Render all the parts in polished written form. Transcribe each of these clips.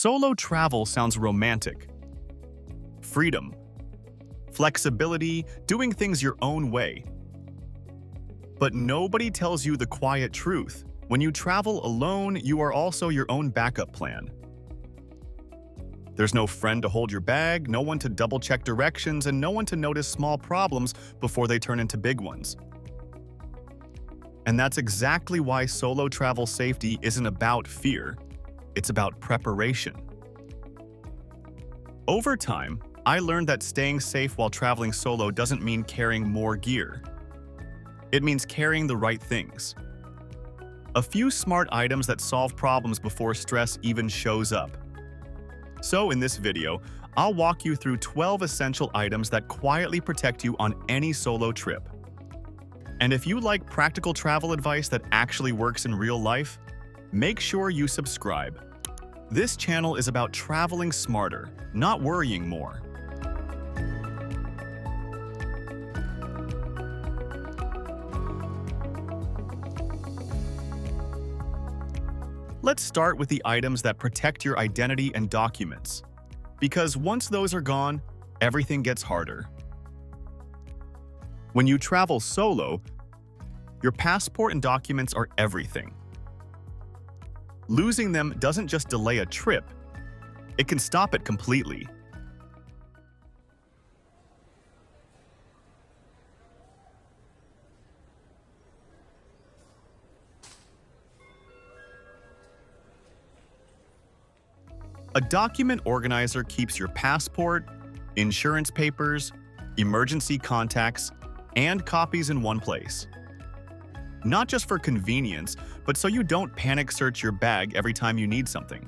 Solo travel sounds romantic. Freedom, flexibility, doing things your own way. But nobody tells you the quiet truth. When you travel alone, you are also your own backup plan. There's no friend to hold your bag, no one to double-check directions, and no one to notice small problems before they turn into big ones. And that's exactly why solo travel safety isn't about fear. It's about preparation. Over time, I learned that staying safe while traveling solo doesn't mean carrying more gear. It means carrying the right things. A few smart items that solve problems before stress even shows up. So in this video, I'll walk you through 12 essential items that quietly protect you on any solo trip. And if you like practical travel advice that actually works in real life, make sure you subscribe. This channel is about traveling smarter, not worrying more. Let's start with the items that protect your identity and documents. Because once those are gone, everything gets harder. When you travel solo, your passport and documents are everything. Losing them doesn't just delay a trip, it can stop it completely. A document organizer keeps your passport, insurance papers, emergency contacts, and copies in one place. Not just for convenience, but so you don't panic search your bag every time you need something.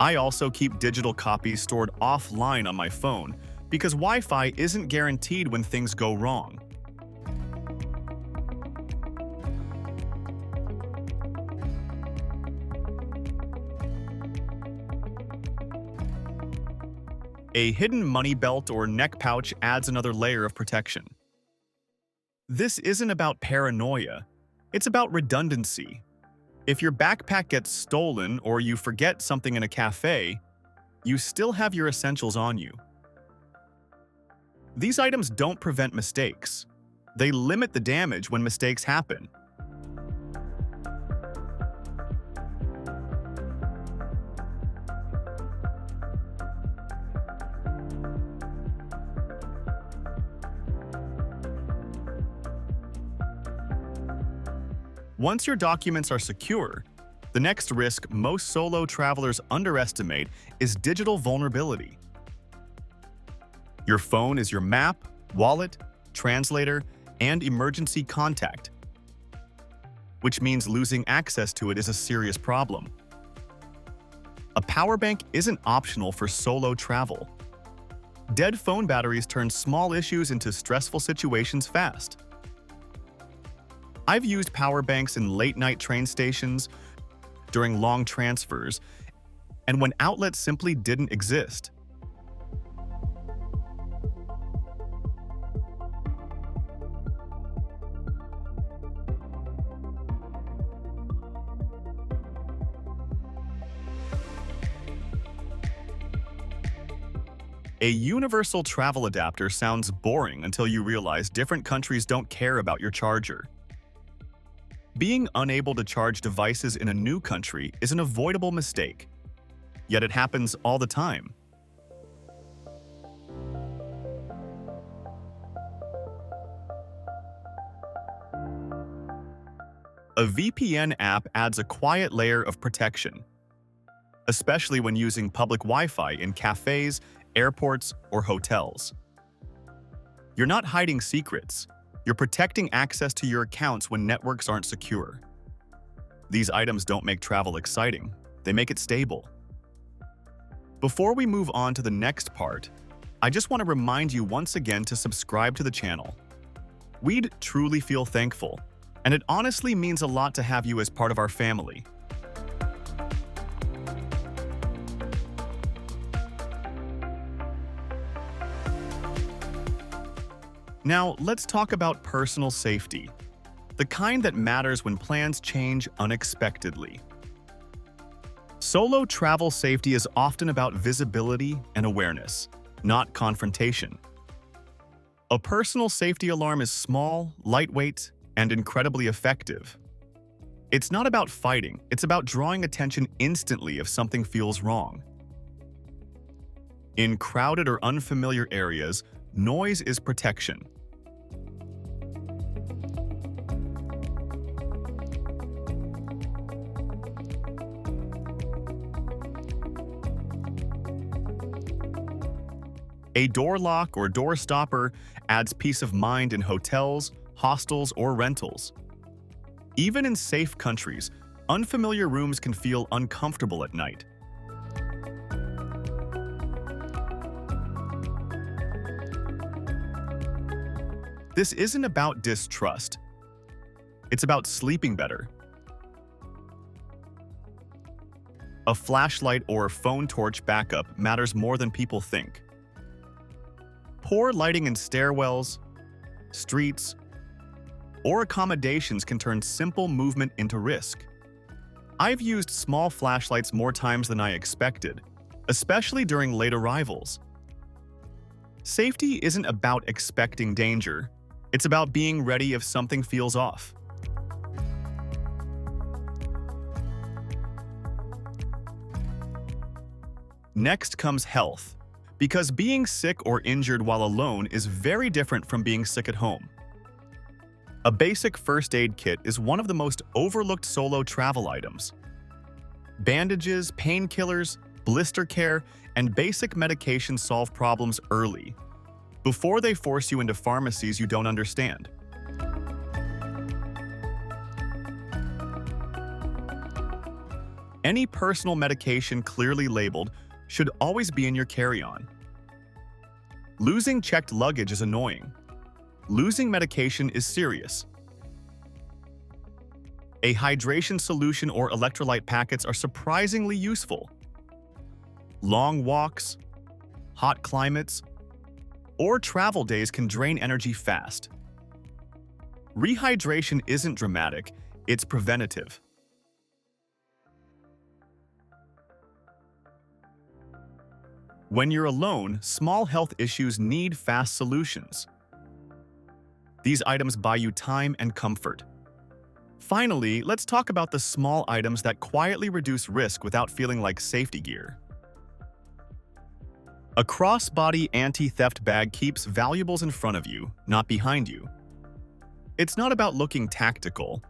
I also keep digital copies stored offline on my phone because Wi-Fi isn't guaranteed when things go wrong. A hidden money belt or neck pouch adds another layer of protection. This isn't about paranoia, it's about redundancy. If your backpack gets stolen or you forget something in a cafe, you still have your essentials on you. These items don't prevent mistakes. They limit the damage when mistakes happen. Once your documents are secure, the next risk most solo travelers underestimate is digital vulnerability. Your phone is your map, wallet, translator, and emergency contact, which means losing access to it is a serious problem. A power bank isn't optional for solo travel. Dead phone batteries turn small issues into stressful situations fast. I've used power banks in late-night train stations, during long transfers, and when outlets simply didn't exist. A universal travel adapter sounds boring until you realize different countries don't care about your charger. Being unable to charge devices in a new country is an avoidable mistake, yet it happens all the time. A VPN app adds a quiet layer of protection, especially when using public Wi-Fi in cafes, airports, or hotels. You're not hiding secrets. You're protecting access to your accounts when networks aren't secure. These items don't make travel exciting, they make it stable. Before we move on to the next part, I just want to remind you once again to subscribe to the channel. We'd truly feel thankful, and it honestly means a lot to have you as part of our family. Now, let's talk about personal safety, the kind that matters when plans change unexpectedly. Solo travel safety is often about visibility and awareness, not confrontation. A personal safety alarm is small, lightweight, and incredibly effective. It's not about fighting, it's about drawing attention instantly if something feels wrong. In crowded or unfamiliar areas, noise is protection. A door lock or door stopper adds peace of mind in hotels, hostels, or rentals. Even in safe countries, unfamiliar rooms can feel uncomfortable at night. This isn't about distrust. It's about sleeping better. A flashlight or phone torch backup matters more than people think. Poor lighting in stairwells, streets, or accommodations can turn simple movement into risk. I've used small flashlights more times than I expected, especially during late arrivals. Safety isn't about expecting danger. It's about being ready if something feels off. Next comes health, because being sick or injured while alone is very different from being sick at home. A basic first aid kit is one of the most overlooked solo travel items. Bandages, painkillers, blister care, and basic medication solve problems early, before they force you into pharmacies you don't understand. Any personal medication clearly labeled should always be in your carry-on. Losing checked luggage is annoying. Losing medication is serious. A hydration solution or electrolyte packets are surprisingly useful. Long walks, hot climates, or travel days can drain energy fast. Rehydration isn't dramatic, it's preventative. When you're alone, small health issues need fast solutions. These items buy you time and comfort. Finally, let's talk about the small items that quietly reduce risk without feeling like safety gear. A crossbody anti-theft bag keeps valuables in front of you, not behind you. It's not about looking tactical.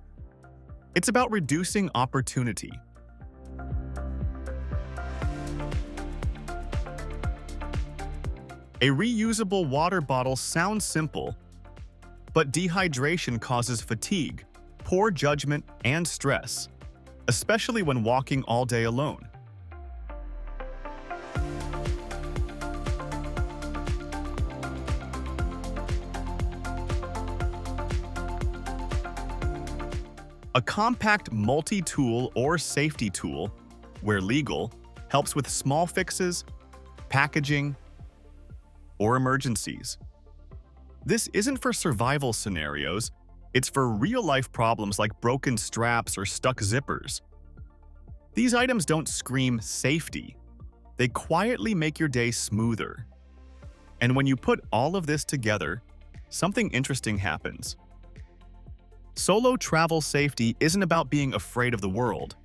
It's about reducing opportunity. A reusable water bottle sounds simple, but dehydration causes fatigue, poor judgment, and stress, especially when walking all day alone. A compact multi-tool or safety tool, where legal, helps with small fixes, packaging, or emergencies. This isn't for survival scenarios, it's for real-life problems like broken straps or stuck zippers. These items don't scream safety. They quietly make your day smoother. And when you put all of this together, something interesting happens. Solo travel safety isn't about being afraid of the world.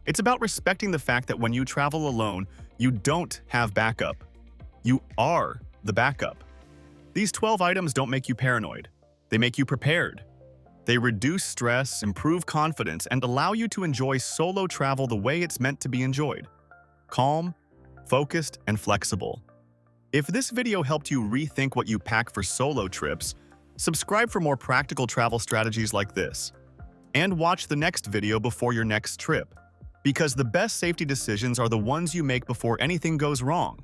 It's about respecting the fact that when you travel alone, you don't have backup. You are the backup. These 12 items don't make you paranoid. They make you prepared. They reduce stress, improve confidence, and allow you to enjoy solo travel the way it's meant to be enjoyed. Calm, focused, and flexible. If this video helped you rethink what you pack for solo trips, subscribe for more practical travel strategies like this. And watch the next video before your next trip, because the best safety decisions are the ones you make before anything goes wrong.